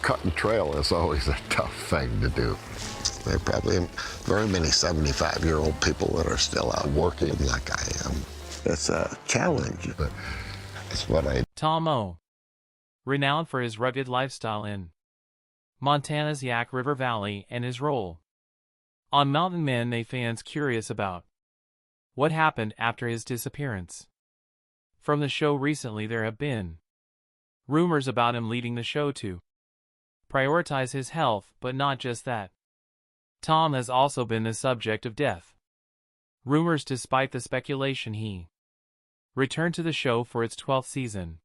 cutting trail is always a tough thing to do. There are probably very many 75-year-old people that are still out working like I am. It's a challenge, but it's what I do. Tom Oar, renowned for his rugged lifestyle in Montana's Yak River Valley and his role on Mountain Men, they fans curious about what happened after his disappearance from the show recently. There have been rumors about him leading the show to prioritize his health, but not just that. Tom has also been the subject of death rumors. Despite the speculation, he returned to the show for its 12th season.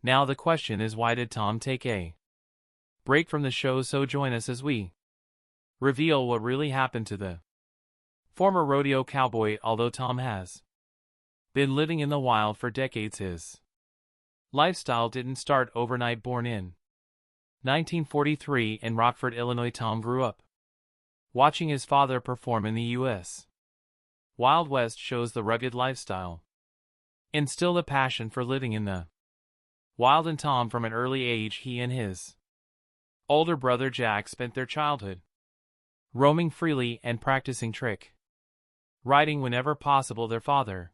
Now the question is, why did Tom take a break from the show? So join us as we reveal what really happened to the former rodeo cowboy. Although Tom has been living in the wild for decades, his lifestyle didn't start overnight. Born in 1943 in Rockford, Illinois, Tom grew up watching his father perform in the U.S. Wild West shows. The rugged lifestyle instilled a passion for living in the wild in Tom from an early age. He and his older brother Jack spent their childhood roaming freely and practicing trick riding whenever possible. Their father,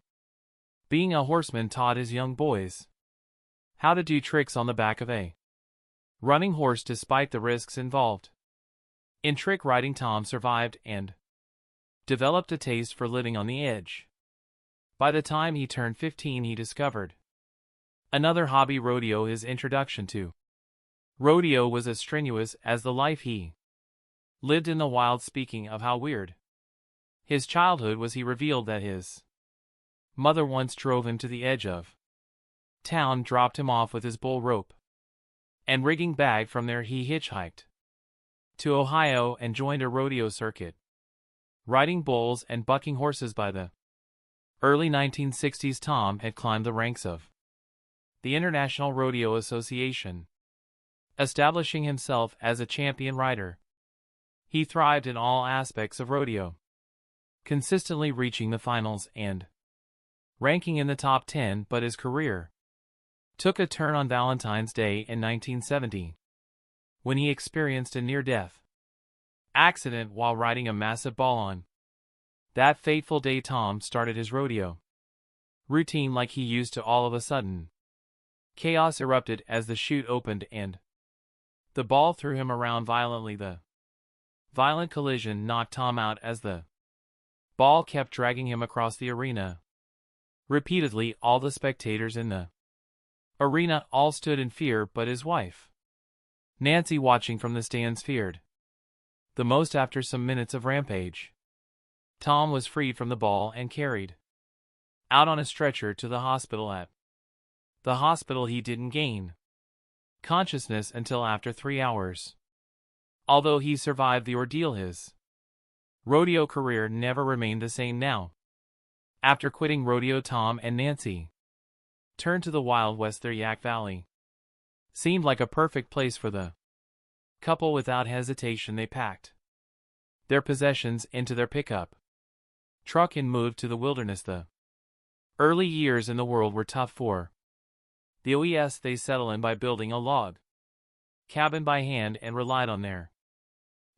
being a horseman, taught his young boys how to do tricks on the back of a running horse. Despite the risks involved in trick riding, Tom survived and developed a taste for living on the edge. By the time he turned 15, he discovered another hobby, rodeo. His introduction to rodeo was as strenuous as the life he lived in the wild. Speaking of how weird his childhood was, he revealed that his mother once drove him to the edge of town, dropped him off with his bull rope and rigging bag. From there he hitchhiked to Ohio and joined a rodeo circuit, riding bulls and bucking horses. By the early 1960s, Tom had climbed the ranks of the International Rodeo Association, establishing himself as a champion rider. He thrived in all aspects of rodeo, consistently reaching the finals and ranking in the top 10, but his career took a turn on Valentine's Day in 1970, when he experienced a near-death accident while riding a massive bull. On that fateful day, Tom started his rodeo routine like he used to. All of a sudden, chaos erupted as the chute opened and the ball threw him around violently. The violent collision knocked Tom out as the ball kept dragging him across the arena repeatedly. All the spectators in the arena all stood in fear, but his wife, Nancy, watching from the stands, feared the most. After some minutes of rampage, Tom was freed from the ball and carried out on a stretcher to the hospital. At the hospital, he didn't gain consciousness until after 3 hours. Although he survived the ordeal, his rodeo career never remained the same. Now, after quitting rodeo, Tom and Nancy turned to the Wild West. Their Yak Valley seemed like a perfect place for the couple. Without hesitation, they packed their possessions into their pickup truck and moved to the wilderness. The early years in the world were tough for the OES. They settled in by building a log cabin by hand and relied on their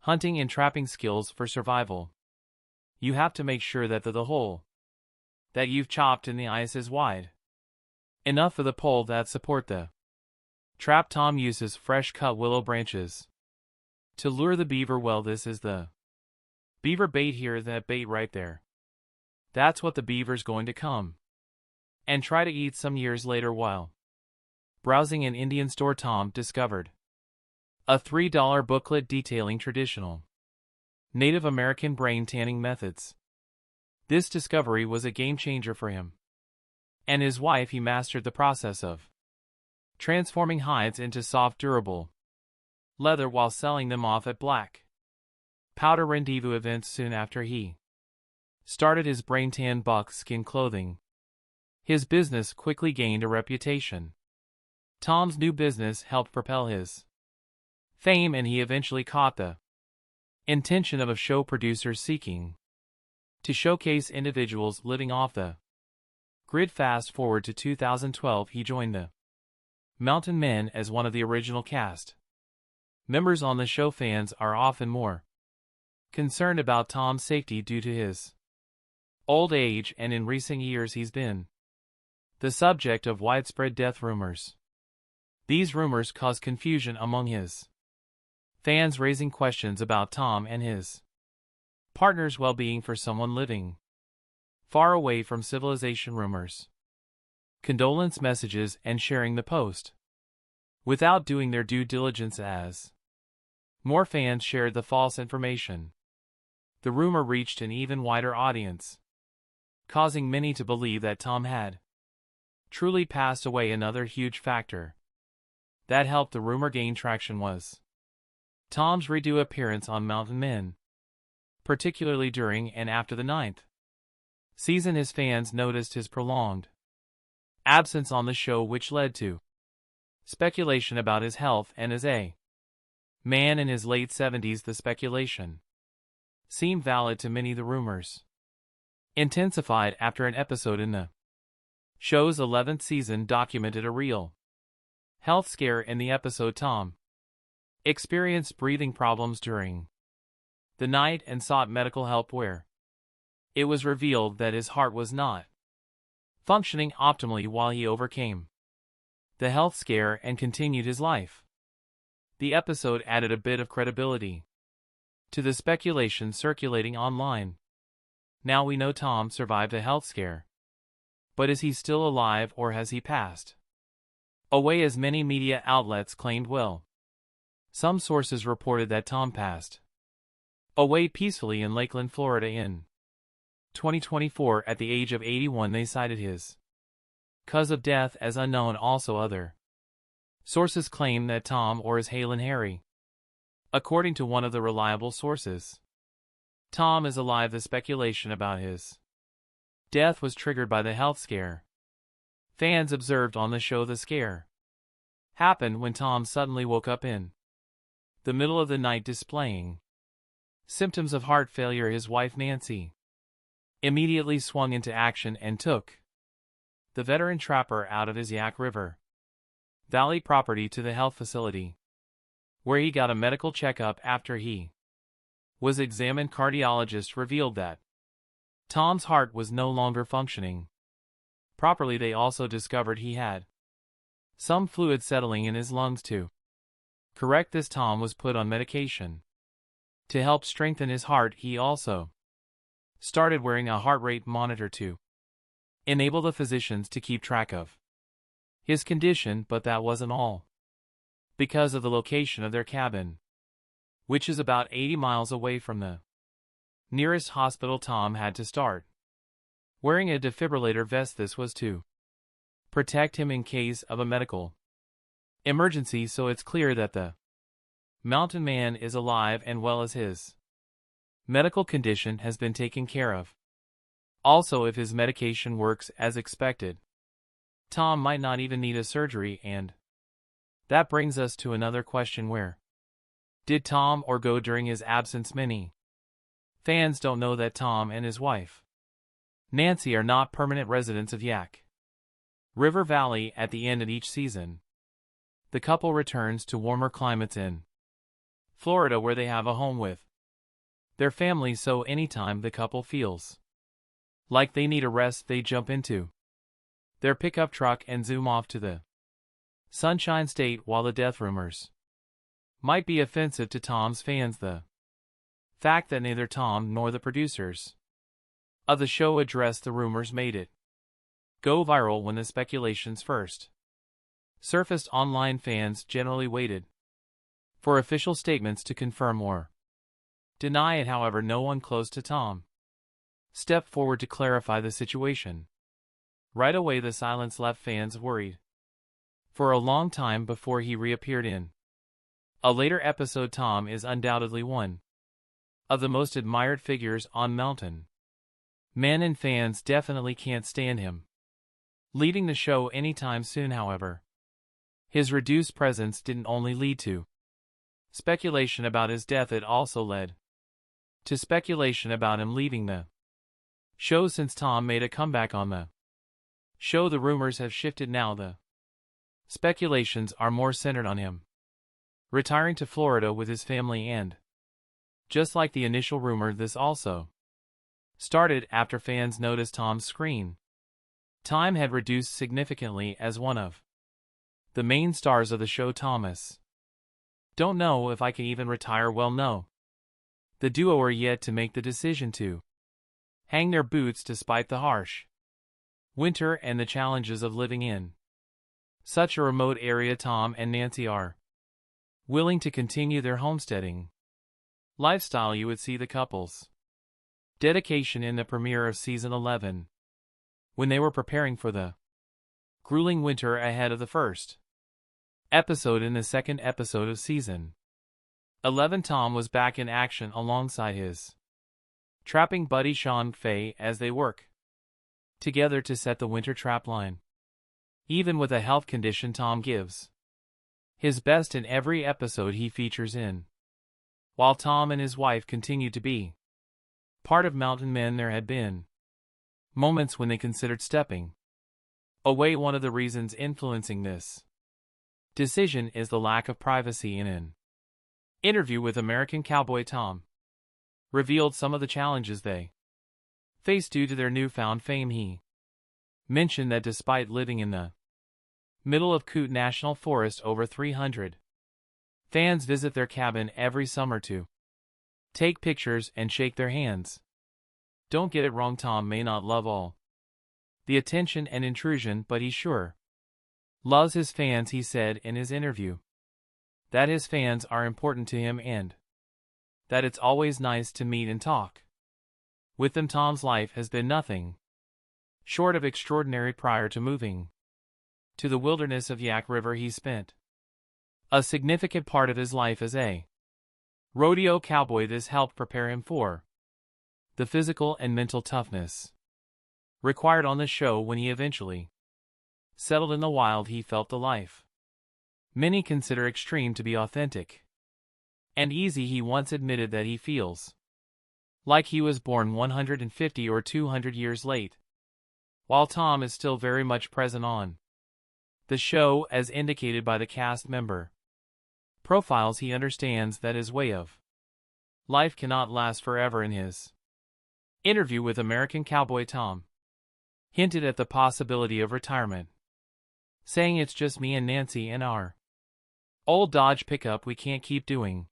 hunting and trapping skills for survival. You have to make sure that the hole that you've chopped in the ice is wide enough for the pole that support the trap. Tom uses fresh cut willow branches to lure the beaver. Well, this is the beaver bait here, that bait right there. That's what the beaver's going to come and try to eat. Some years later, while browsing an Indian store, Tom discovered a $3 booklet detailing traditional Native American brain tanning methods. This discovery was a game changer for him and his wife. He mastered the process of transforming hides into soft, durable leather while selling them off at black powder rendezvous events. Soon after, he started his brain tan buckskin clothing. His business quickly gained a reputation. Tom's new business helped propel his fame, and he eventually caught the intention of show producers seeking to showcase individuals living off the grid. Fast forward to 2012, he joined the Mountain Men as one of the original cast. Members on the show fans are often more concerned about Tom's safety due to his old age, and in recent years he's been the subject of widespread death rumors. These rumors cause confusion among his fans, raising questions about Tom and his partner's well-being. For someone living far away from civilization, rumors, condolence messages, and sharing the post without doing their due diligence, as more fans shared the false information. The rumor reached an even wider audience, causing many to believe that Tom had truly passed away. Another huge factor that helped the rumor gain traction was Tom's redo appearance on Mountain Men, particularly during and after the ninth season. His fans noticed his prolonged absence on the show, which led to speculation about his health, and as a man in his late 70s, the speculation seemed valid to many. The rumors intensified after an episode in the show's 11th season documented a real health scare. In the episode, Tom experienced breathing problems during the night and sought medical help, where it was revealed that his heart was not functioning optimally. While he overcame the health scare and continued his life, the episode added a bit of credibility to the speculation circulating online. Now we know Tom survived a health scare, but is he still alive, or has he passed away, as many media outlets claimed? Well, some sources reported that Tom passed away peacefully in Lakeland, Florida in 2024 at the age of 81. They cited his cause of death as unknown. Also, other sources claim that Tom Oar is hale and hearty. According to one of the reliable sources, Tom is alive. The speculation about his death was triggered by the health scare fans observed on the show. The scare happened when Tom suddenly woke up in the middle of the night displaying symptoms of heart failure. His wife Nancy immediately swung into action and took the veteran trapper out of his Yak River Valley property to the health facility, where he got a medical checkup. After he was examined, cardiologists revealed that Tom's heart was no longer functioning properly. They also discovered he had some fluid settling in his lungs. To correct this, Tom was put on medication to help strengthen his heart. He also started wearing a heart rate monitor to enable the physicians to keep track of his condition. But that wasn't all. Because of the location of their cabin, which is about 80 miles away from the nearest hospital, Tom had to start wearing a defibrillator vest. This was to protect him in case of a medical emergency. So it's clear that the Mountain Man is alive and well, as his medical condition has been taken care of. Also, if his medication works as expected, Tom might not even need a surgery. And that brings us to another question: where did Tom Oar go during his absence? Many fans don't know that Tom and his wife Nancy are not permanent residents of Yak River Valley. At the end of each season, the couple returns to warmer climates in Florida, where they have a home with their family. So anytime the couple feels like they need a rest, they jump into their pickup truck and zoom off to the Sunshine State. While the death rumors might be offensive to Tom's fans, the fact that neither Tom nor the producers of the show addressed the rumors made it go viral. When the speculations first surfaced online, fans generally waited for official statements to confirm or deny it. However, no one close to Tom stepped forward to clarify the situation. Right away, the silence left fans worried for a long time before he reappeared in a later episode. Tom is undoubtedly one of the most admired figures on Mountain Men, and fans definitely can't stand him leading the show anytime soon. However, his reduced presence didn't only lead to speculation about his death, it also led to speculation about him leaving the show. Since Tom made a comeback on the show, the rumors have shifted. Now the speculations are more centered on him retiring to Florida with his family, and, just like the initial rumor, this also started after fans noticed Tom's screen time had reduced significantly as one of the main stars of the show. Thomas, "Don't know if I can even retire." Well, no. The duo are yet to make the decision to hang their boots despite the harsh winter and the challenges of living in such a remote area. Tom and Nancy are willing to continue their homesteading lifestyle. You would see the couple's dedication in the premiere of season 11, when they were preparing for the grueling winter ahead of the first episode. In the second episode of season 11, Tom was back in action alongside his trapping buddy Sean Fay as they work together to set the winter trap line. Even with a health condition, Tom gives his best in every episode he features in. While Tom and his wife continued to be part of Mountain Men, there had been moments when they considered stepping away. One of the reasons influencing this decision is the lack of privacy. In an interview with American Cowboy, Tom revealed some of the challenges they faced due to their newfound fame. He mentioned that despite living in the middle of Coot National Forest, over 300 fans visit their cabin every summer to take pictures and shake their hands. Don't get it wrong, Tom may not love all the attention and intrusion, but he sure loves his fans. He said in his interview that his fans are important to him and that it's always nice to meet and talk with them. Tom's life has been nothing short of extraordinary. Prior to moving to the wilderness of Yak River, he spent a significant part of his life as a rodeo cowboy. This helped prepare him for the physical and mental toughness required on the show. When he eventually settled in the wild, he felt the life many consider extreme to be authentic and easy. He once admitted that he feels like he was born 150 or 200 years late. While Tom is still very much present on the show, as indicated by the cast member profiles, he understands that his way of life cannot last forever. In his interview with American Cowboy, Tom hinted at the possibility of retirement, saying, "It's just me and Nancy and our old Dodge pickup. We can't keep doing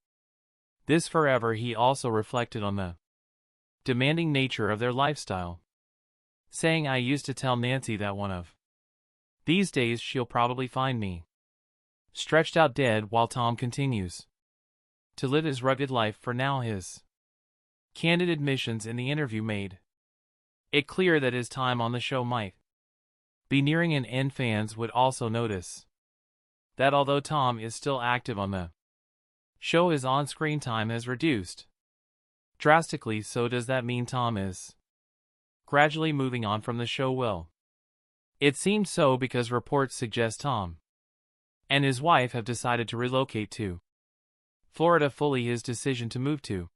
this forever." He also reflected on the demanding nature of their lifestyle, saying, "I used to tell Nancy that one of these days she'll probably find me stretched out dead." While Tom continues to live his rugged life for now, his candid admissions in the interview made it clear that his time on the show might be nearing an end. Fans would also notice that although Tom is still active on the show, his on-screen time has reduced drastically. So does that mean Tom is gradually moving on from the show? Well, it seems so, because reports suggest Tom and his wife have decided to relocate to Florida. Fully, his decision to move to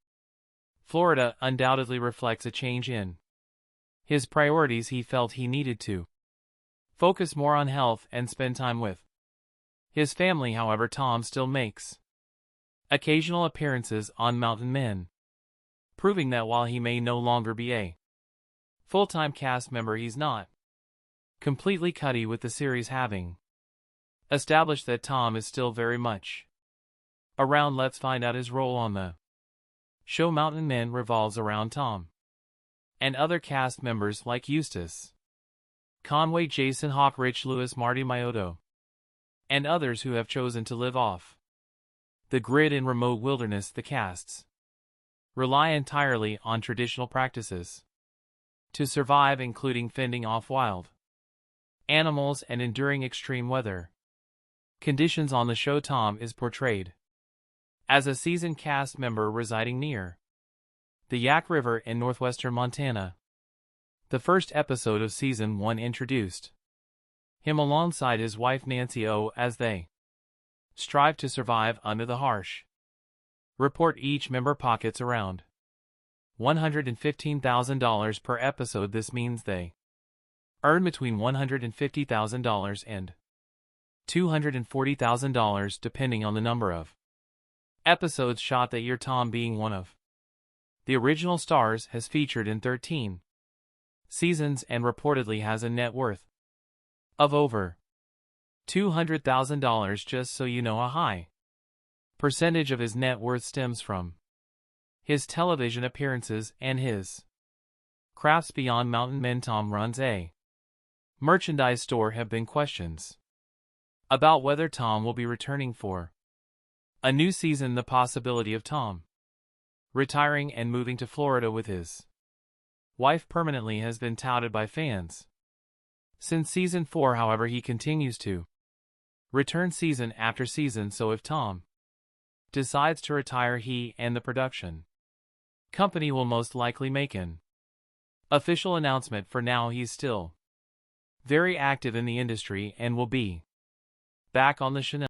Florida undoubtedly reflects a change in his priorities. He felt he needed to focus more on health and spend time with his family. However, Tom still makes occasional appearances on Mountain Men, proving that while he may no longer be a full-time cast member, he's not completely cutty with the series, having established that Tom is still very much around. Let's find out his role on the show. Mountain Men revolves around Tom and other cast members like Eustace Conway, Jason Hawk, Rich Lewis, Marty Mioto, and others who have chosen to live off the grid in remote wilderness. The casts rely entirely on traditional practices to survive, including fending off wild animals and enduring extreme weather conditions. On the show, Tom is portrayed as a seasoned cast member residing near the Yak River in northwestern Montana. The first episode of season 1 introduced him alongside his wife Nancy O as they strive to survive under the harsh report. Each member pockets around $115,000 per episode. This means they earn between $150,000 and $240,000 depending on the number of Episodes shot that year, Tom being one of the original stars, has featured in 13 seasons and reportedly has a net worth of over $200,000. Just so you know, a high percentage of his net worth stems from his television appearances and his crafts beyond mountain men. Tom runs a merchandise store. Have been questions about whether Tom will be returning for a new season. The possibility of Tom retiring and moving to Florida with his wife permanently has been touted by fans since season 4. However, he continues to return season after season, so if Tom decides to retire, he and the production company will most likely make an official announcement. For now, he's still very active in the industry and will be back on the Chanel